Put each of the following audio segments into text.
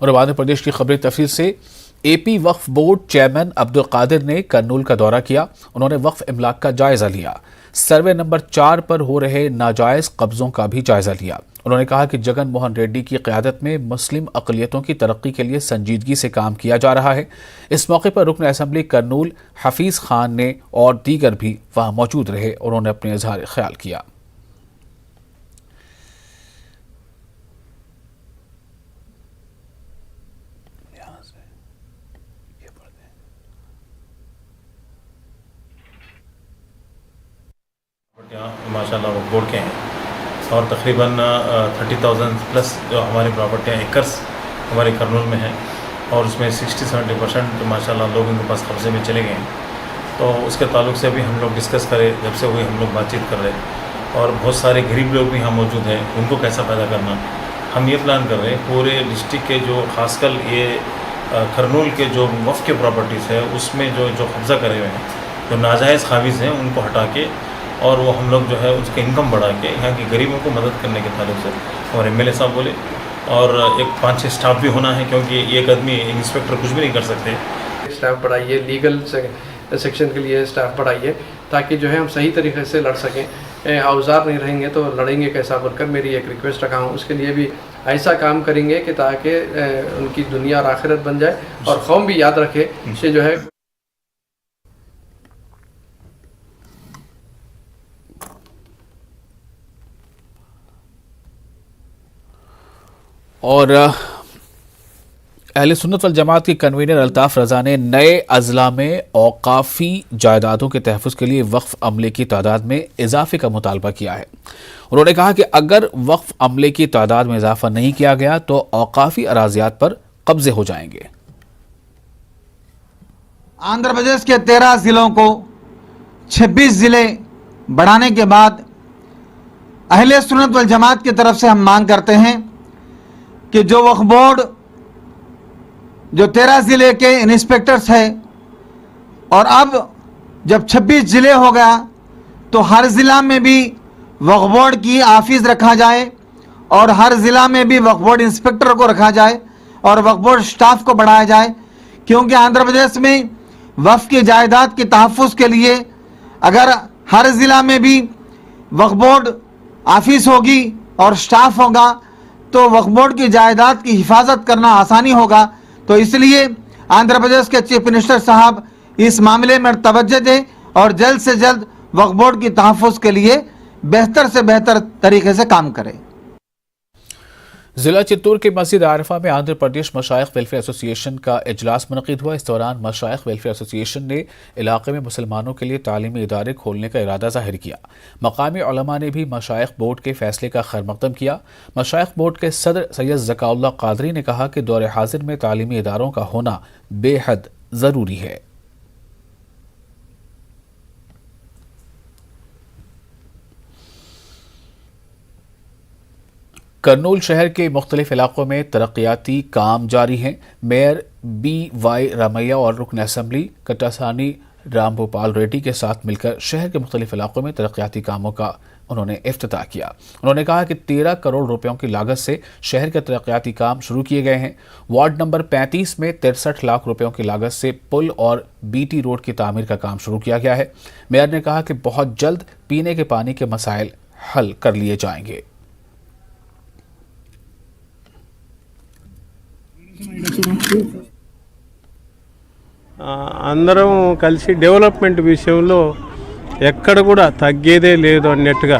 और आंध्र प्रदेश की खबरें तफसील से एपी वक्फ बोर्ड चेयरमैन अब्दुल कादिर ने कर्नूल का दौरा किया। उन्होंने वक्फ इमलाक का जायजा लिया। सर्वे नंबर 4 पर हो रहे नाजायज कब्जों का भी जायजा लिया। उन्होंने कहा कि जगन मोहन रेड्डी की क़यादत में मुस्लिम अक़लियतों की तरक्की के लिए संजीदगी से काम किया जा रहा है। इस मौके पर रुकन असम्बली कर्नूल हफीज़ खान ने और दीगर भी वहां मौजूद रहे। उन्होंने अपने इजहार ख्याल किया। माशाल्लाह वो बोर्ड के हैं और तकरीबन 30,000 प्लस जो हमारी प्रॉपर्टियाँ एकर्स हमारे कर्नूल में हैं और उसमें 60-70% माशाल्लाह लोग इनके पास कब्जे में चले गए हैं। तो उसके ताल्लुक से भी हम लोग डिस्कस करें, जब से हुई हम लोग बातचीत कर रहे हैं और बहुत सारे गरीब लोग भी यहाँ मौजूद हैं, उनको कैसा पैदा करना हम ये प्लान कर रहे हैं। पूरे डिस्ट्रिक्ट के जो खासकर ये कर्नूल के जो वफ़ के प्रॉपर्टीज़ है उसमें जो कब्ज़ा करे हुए हैं, जो नाजायज़ काबिज़ हैं, उनको हटा के और वो हम लोग जो है उसके इनकम बढ़ा के यहाँ के गरीबों को मदद करने के ताल्लुक से हमारे एमएलए साहब बोले। और एक 5-6 स्टाफ भी होना है, क्योंकि एक आदमी इंस्पेक्टर कुछ भी नहीं कर सकते। स्टाफ बढ़ाइए, लीगल सेक्शन के लिए स्टाफ बढ़ाइए, ताकि जो है हम सही तरीके से लड़ सकें। औजार नहीं रहेंगे तो लड़ेंगे कैसा बोलकर मेरी एक रिक्वेस्ट रखा हूँ। उसके लिए भी ऐसा काम करेंगे कि ताकि उनकी दुनिया और आखिरत बन जाए और कौम भी याद रखे कि जो है। और अहले सुन्नत वल जमात के कन्वीनर अल्ताफ़ रज़ा ने नए अज़ला में औक़ाफ़ी जायदादों के तहफ़्फ़ुज़ के लिए वक्फ़ अमले की तादाद में इजाफ़े का मुतालबा किया है। उन्होंने कहा कि अगर वक्फ़ अमले की तादाद में इजाफ़ा नहीं किया गया तो औक़ाफ़ी अराज़ियात पर कब्ज़े हो जाएंगे। आंध्र प्रदेश के 13 ज़िलों को 26 ज़िले बढ़ाने के बाद अहले सुन्नत वल जमात की तरफ से हम मांग करते हैं कि जो वक्फ बोर्ड जो 13 ज़िले के इंस्पेक्टर्स हैं और अब जब 26 ज़िले हो गया तो हर ज़िला में भी वक्फ बोर्ड की ऑफिस रखा जाए और हर ज़िला में भी वक्फ बोर्ड इंस्पेक्टर को रखा जाए और वक्फ बोर्ड स्टाफ को बढ़ाया जाए। क्योंकि आंध्र प्रदेश में वक्फ की जायदाद के तहफ़्फ़ुज़ के लिए अगर हर ज़िला में भी वक्फ बोर्ड ऑफिस होगी और स्टाफ होगा तो वक्फ बोर्ड की जायदाद की हिफाजत करना आसानी होगा। तो इसलिए आंध्र प्रदेश के चीफ मिनिस्टर साहब इस मामले में तवज्जो दें और जल्द से जल्द वक्फ बोर्ड की तहफ़्फ़ुज़ के लिए बेहतर से बेहतर तरीके से काम करें। जिला चित्तौड़ के मस्जिद आरिफा में आंध्र प्रदेश मशाइख वेलफेयर एसोसिएशन का इजलास मुनक़िद हुआ। इस दौरान मशाइख वेलफेयर एसोसिएशन ने इलाके में मुसलमानों के लिए तालीमी इदारे खोलने का इरादा ज़ाहिर किया। मकामी उलमा ने भी मशाइख बोर्ड के फैसले का खैरमक़दम किया। मशाइख बोर्ड के सदर सैयद ज़काउल्लाह क़ादरी ने कहा कि दौर हाजिर में तालीमी इदारों का होना बेहद ज़रूरी है। कर्नूल शहर के मुख्तलिफ इलाकों में तरक्याती काम जारी हैं। मेयर BY रामैया और रुकन असम्बली कटासानी राम भूपाल रेड्डी के साथ मिलकर शहर के मुख्तलिफ इलाकों में तरक्याती कामों का उन्होंने इफ्तिताह किया। उन्होंने कहा कि 13 करोड़ रुपयों की लागत से शहर के तरक्याती काम शुरू किए गए हैं। वार्ड नंबर 35 में 63 लाख रुपयों की लागत से पुल और BT रोड की तामीर का काम शुरू किया गया है। मेयर ने कहा कि बहुत जल्द पीने के पानी के मसाइल हल कर लिए जाएंगे। అందరం కలిసి డెవలప్మెంట్ విషయంలో ఎక్కడ కూడా తగ్గేదే లేదు అన్నట్టుగా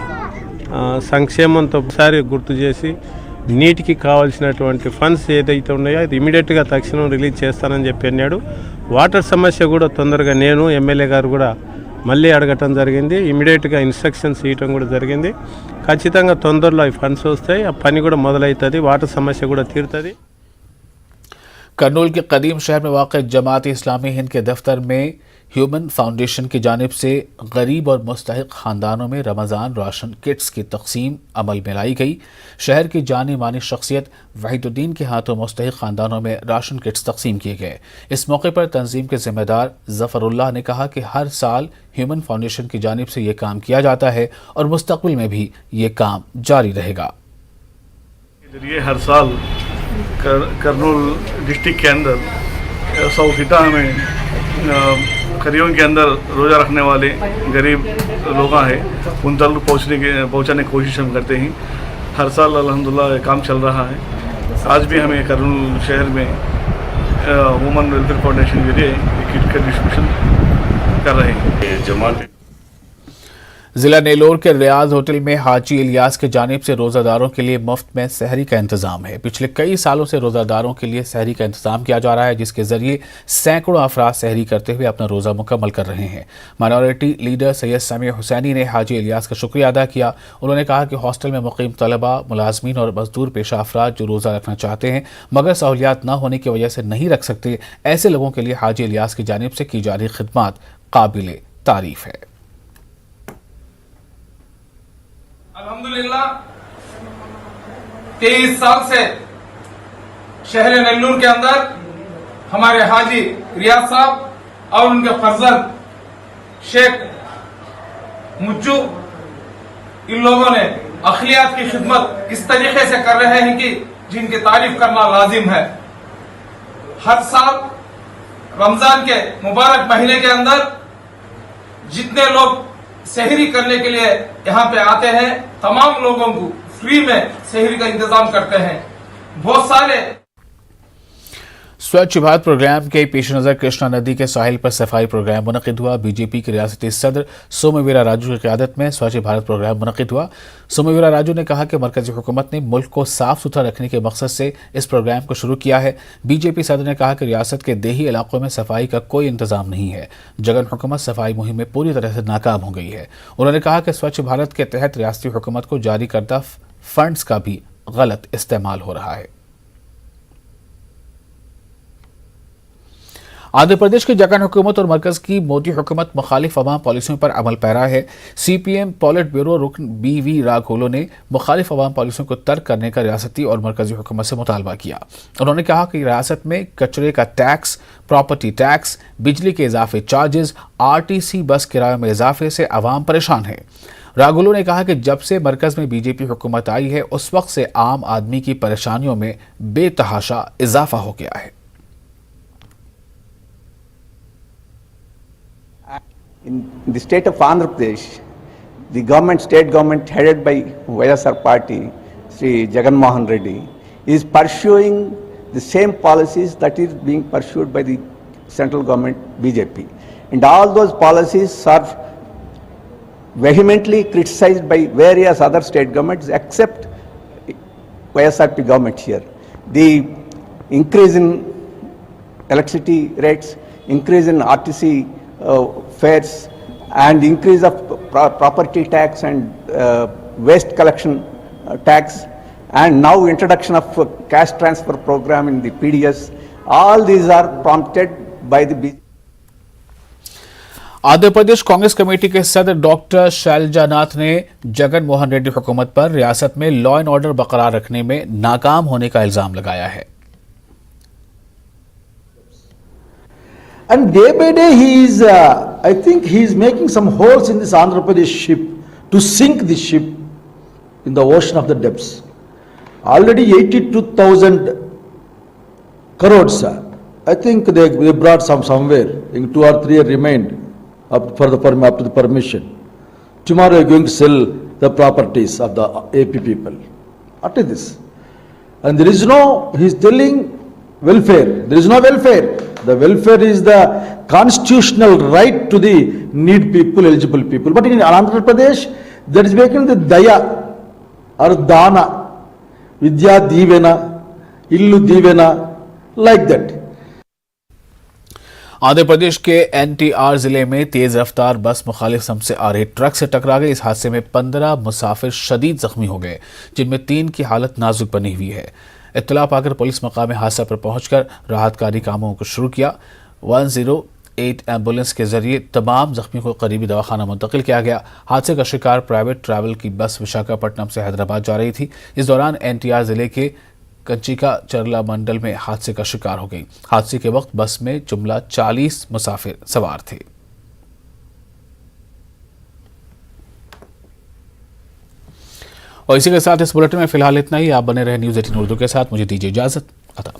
సంక్షేమంతో ఒకసారి గుర్తు చేసి నీటికి కావాల్సినటువంటి ఫండ్స్ ఏదైతే ఉన్నాయో అది ఇమీడియట్గా తక్షణం రిలీజ్ చేస్తానని చెప్పి అన్నాడు. వాటర్ సమస్య కూడా తొందరగా నేను ఎమ్మెల్యే గారు కూడా మళ్ళీ అడగటం జరిగింది. ఇమీడియట్గా ఇన్స్ట్రక్షన్స్ ఇవ్వటం కూడా జరిగింది. ఖచ్చితంగా తొందరలో ఈ ఫండ్స్ వస్తాయి, ఆ పని కూడా మొదలవుతుంది, వాటర్ సమస్య కూడా తీరుతుంది. कर्नूल के कदीम शहर में वाक़ जमात इस्लामी हिंद के दफ्तर में ह्यूमन फाउंडेशन की जानिब से गरीब और मुस्तहिक़ ख़ानदानों में रमज़ान राशन किट्स की तक़सीम अमल में लाई गई। शहर की जानी मानी शख्सियत वहीदुद्दीन के हाथों मुस्तहिक़ ख़ानदानों में राशन किट्स तक़सीम किए गए। इस मौके पर तंजीम के ज़िम्मेदार ज़फ़रुल्लाह ने कहा कि हर साल ह्यूमन फाउंडेशन की जानिब से ये काम किया जाता है और मुस्तक़बिल में भी ये काम जारी रहेगा। हर साल करनूल डिस्ट्रिक्ट के अंदर सौखिता में खरियों के अंदर रोज़ा रखने वाले गरीब लोग हैं उन तक पहुँचाने की कोशिश हम करते हैं। हर साल अल्हम्दुलिल्लाह काम चल रहा है। आज भी हमें करनूल शहर में वुमेन वेलफेयर फाउंडेशन के लिए किट का डिस्ट्रीब्यूशन कर रहे हैं। जमात जिला नेलोर के रियाज होटल में हाजी इलियास की जानिब से रोजादारों के लिए मुफ्त में सहरी का इंतजाम है। पिछले कई सालों से रोजादारों के लिए सहरी का इंतजाम किया जा रहा है, जिसके जरिए सैकड़ों अफराद सहरी करते हुए अपना रोजा मुकम्मल कर रहे हैं। माइनॉरिटी लीडर सैयद समीर हुसैनी ने हाजी इलियास का शुक्रिया अदा किया। उन्होंने कहा कि हॉस्टल में मुकीम तलबा, मुलाजमीन और मजदूर पेशा अफराद जो रोजा रखना चाहते हैं मगर सहूलियात न होने की वजह से नहीं रख सकते, ऐसे लोगों के लिए हाजी इलियास की जानिब से की जा रही खिदमत काबिल तारीफ है। अल्हम्दुलिल्लाह 23 साल से शहर नेल्लूर के अंदर हमारे हाजी रियाज साहब और उनके फर्जंद शेख मुज्जू इन लोगों ने अखिलियात की खिदमत इस तरीके से कर रहे हैं कि जिनकी तारीफ करना लाजिम है। हर साल रमजान के मुबारक महीने के अंदर जितने लोग सहरी करने के लिए यहाँ पे आते हैं तमाम लोगों को फ्री में सहरी का इंतजाम करते हैं। बहुत सारे स्वच्छ भारत प्रोग्राम के पेश नज़र कृष्णा नदी के साहिल पर सफाई प्रोग्राम मुनक़िद हुआ। बीजेपी के रियासती सदर सोमवीरा राजू की क़यादत में स्वच्छ भारत प्रोग्राम मुनक़िद हुआ। सोमवीरा राजू ने कहा कि मरकजी हुकूमत ने मुल्क को साफ सुथरा रखने के मकसद से इस प्रोग्राम को शुरू किया है। बीजेपी सदर ने कहा कि रियासत के देही इलाकों में सफाई का कोई इंतजाम नहीं है। जगन हुकूमत सफाई मुहिम में पूरी तरह से नाकाम हो गई है। उन्होंने कहा कि स्वच्छ भारत के तहत रियासती हुकूमत को जारी करदा फंड्स का भी गलत इस्तेमाल हो रहा है। आंध्र प्रदेश की जगन हुकूमत और मरकज की मोदी हुकूमत मुखालिफ अवाम पॉलिसियों पर अमल पैरा है। सीपीएम पॉलिट ब्यूरो रुकन BV राघोलो ने मुखालिफ अवाम पॉलिसियों को तर्क करने का रियासती और मरकजी हुकूमत से मुतालबा किया। उन्होंने कहा कि रियासत में कचरे का टैक्स, प्रॉपर्टी टैक्स, बिजली के इजाफे चार्जेस, RTC बस किराए में इजाफे से अवाम परेशान है। राघोलो ने कहा कि जब से मरकज में बीजेपी हुकूमत आई है उस वक्त से आम आदमी की परेशानियों में बेतहाशा इजाफा हो गया है। In the state of Andhra Pradesh, the state government headed by YSR party, Sri Jagan Mohan Reddy, is pursuing the same policies that is being pursued by the central government BJP. And all those policies are vehemently criticized by various other state governments except YSRP government here. The increase in electricity rates, increase in RTC fares and increase of property tax and waste collection tax and now introduction of cash transfer program in the PDS, all these are prompted by the BJP. Andhra Pradesh Congress committee के सदर doctor Sailajanath ने जगन मोहन रेड्डी हुकूमत पर रियासत में law and order बरकरार रखने में नाकाम होने का इल्जाम लगाया है। And day by day he is, I think he is making some holes in this Andhra Pradesh ship to sink the ship in the ocean of the depths. Already 82,000 crores. I think they brought somewhere. I think 2 or 3 remained up to the permission. Tomorrow they are going to sell the properties of the AP people. What is this? And there is no, he is telling welfare. There is no welfare. The welfare is the constitutional right to the need people, eligible people. But in Andhra Pradesh, there is making the daya or dana, vidya divena, illu divena, like that. Andhra Pradesh के NTR जिले में तेज रफ्तार बस मुखालिफ सम से आ रहे truck से टकरा गई। इस हादसे में 15 मुसाफिर शदीद जख्मी हो गए, जिनमें 3 की हालत नाजुक बनी हुई है। इत्तला पाकर पुलिस मकाम हादसा पर पहुंचकर राहतकारी कामों को शुरू किया। 108 एम्बुलेंस के जरिए तमाम जख्मियों को करीबी दवाखाना मुंतकिल किया गया। हादसे का शिकार प्राइवेट ट्रैवल की बस विशाखापट्टनम से हैदराबाद जा रही थी। इस दौरान NTR जिले के कंचिका चरला मंडल में हादसे का शिकार हो गई। हादसे के वक्त बस में जुमला 40 मुसाफिर सवार थे। और इसी के साथ इस बुलेटिन में फिलहाल इतना ही। आप बने रहे न्यूज़ 18 उर्दू के साथ। मुझे दीजिए इजाज़त। अता।